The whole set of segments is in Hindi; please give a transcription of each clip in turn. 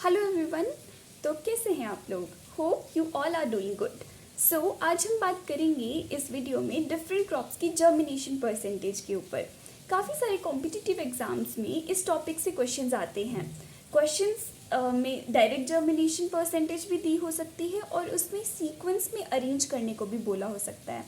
Hello everyone. तो कैसे हैं आप लोग? Hope you all are doing good. So आज हम बात करेंगे इस वीडियो में डिफरेंट क्रॉप्स की जर्मिनेशन परसेंटेज के ऊपर। काफ़ी सारे कॉम्पिटिटिव एग्जाम्स में इस टॉपिक से क्वेश्चंस आते हैं। क्वेश्चंस में डायरेक्ट जर्मिनेशन परसेंटेज भी दी हो सकती है और उसमें सीक्वेंस में अरेंज करने को भी बोला हो सकता है।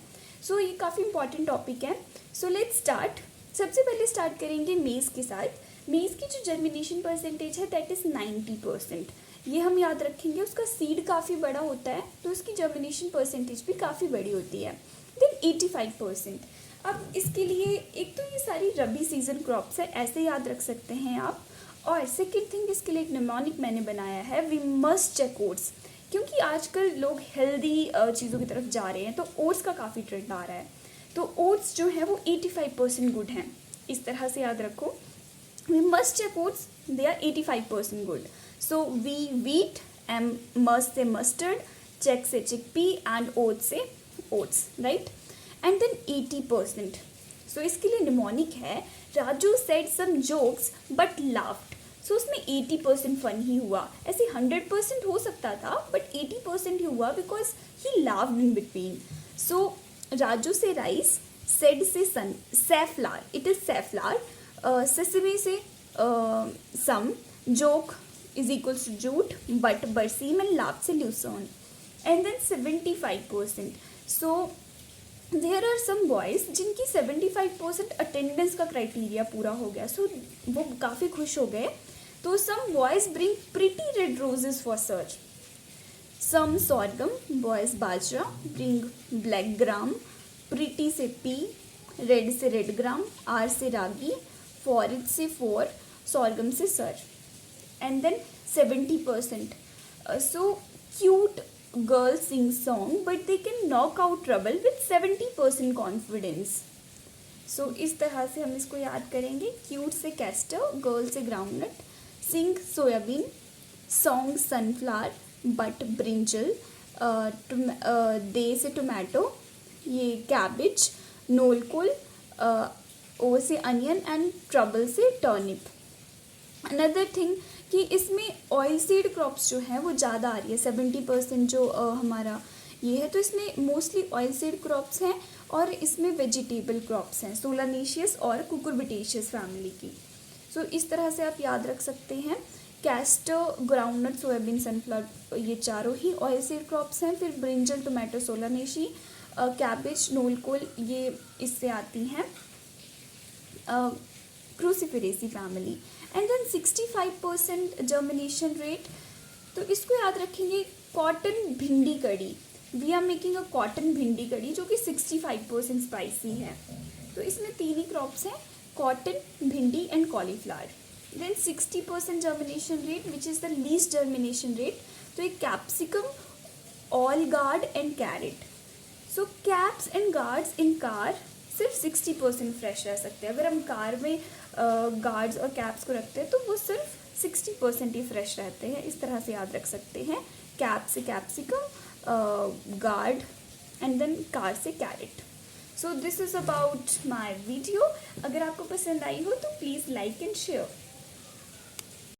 सो ये काफ़ी इंपॉर्टेंट टॉपिक है। So let's start. सबसे पहले स्टार्ट करेंगे मेज़ के साथ। मेज़ की जो जर्मिनेशन परसेंटेज है दैट इज़ 90%। ये हम याद रखेंगे। उसका सीड काफ़ी बड़ा होता है तो उसकी जर्मिनेशन परसेंटेज भी काफ़ी बड़ी होती है। देन 85%। अब इसके लिए एक तो ये सारी रबी सीजन क्रॉप्स है, ऐसे याद रख सकते हैं आप। और सेकेंड थिंग, इसके लिए एक निमोनिक मैंने बनाया है, वी मस्ट चेक ओट्स। क्योंकि आजकल लोग हेल्दी चीज़ों की तरफ जा रहे हैं तो ओट्स का काफ़ी ट्रेंड आ रहा है। तो ओट्स जो है वो 85% गुड हैं, इस तरह से याद रखो। We must check oats, they are 85% good. So we wheat, must से mustard, check से chickpea and oats से oats, right? And then 80%. So इसके लिए निमोनिक है, Raju said some jokes but laughed. So उसमें 80% फन ही हुआ। ऐसे 100% हो सकता था but 80% ही हुआ because he laughed in between. So Raju से राइस, said से sun, safflower, it is safflower. Sesame से some, joke is equals to jute, but बरसीम एंड लाभ से lucerne. And then 75%। So there are some boys जिनकी 75% अटेंडेंस का क्राइटेरिया पूरा हो गया। सो वो काफ़ी खुश हो गए। तो some boys bring pretty red roses for search, some sorghum, boys bajra, bring black gram, pretty से पी, रेड से रेड ग्राम, आर से रागी, फॉरिज से फोर, सॉर्गम से sir. And then 70%। So cute girl sing song but they can knock out trouble with 70% confidence. सो इस तरह से हम इसको याद करेंगे। क्यूट से कैस्टर, गर्ल से groundnut, sing soybean, song sunflower, but brinjal, दे से टोमेटो, ये कैबिज, नोलकुल, ओ से अनियन एंड ट्रबल से टर्निप। अनदर थिंग कि इसमें ऑयल सीड क्रॉप्स जो हैं वो ज़्यादा आ रही है। 70% जो हमारा ये है, तो इसमें मोस्टली ऑयल सीड क्रॉप्स हैं और इसमें वेजिटेबल क्रॉप्स हैं, सोलानेशियस और कुकुरबिटेशियस फैमिली की। सो इस तरह से आप याद रख सकते हैं। कैस्टर, ग्राउंडनट, सोयाबीन, सनफ्लावर, ये चारों ही ऑयल सीड क्रॉप्स हैं। फिर brinjal, tomato, solanaceae, cabbage, knolkhol, ये इससे आती हैं cruciferae family. And then 65% germination rate. तो इसको याद रखेंगे। Cotton bhindi kadhi, we are making a cotton bhindi kadhi जो कि 65% स्पाइसी है। तो इसमें तीन ही क्रॉप्स हैं, cotton, bhindi and cauliflower. Then 60% germination rate which is the least germination rate. तो एक capsicum, all gourd and carrot. So caps and gourds इन कार सिर्फ 60% फ्रेश रह सकते हैं। अगर हम कार में गार्ड्स और कैप्स को रखते हैं तो वो सिर्फ 60% ही फ्रेश रहते हैं। इस तरह से याद रख सकते हैं। कैप से capsicum, gourd and then car से carrot. So this is about my video. अगर आपको पसंद आई हो तो प्लीज़ लाइक एंड शेयर।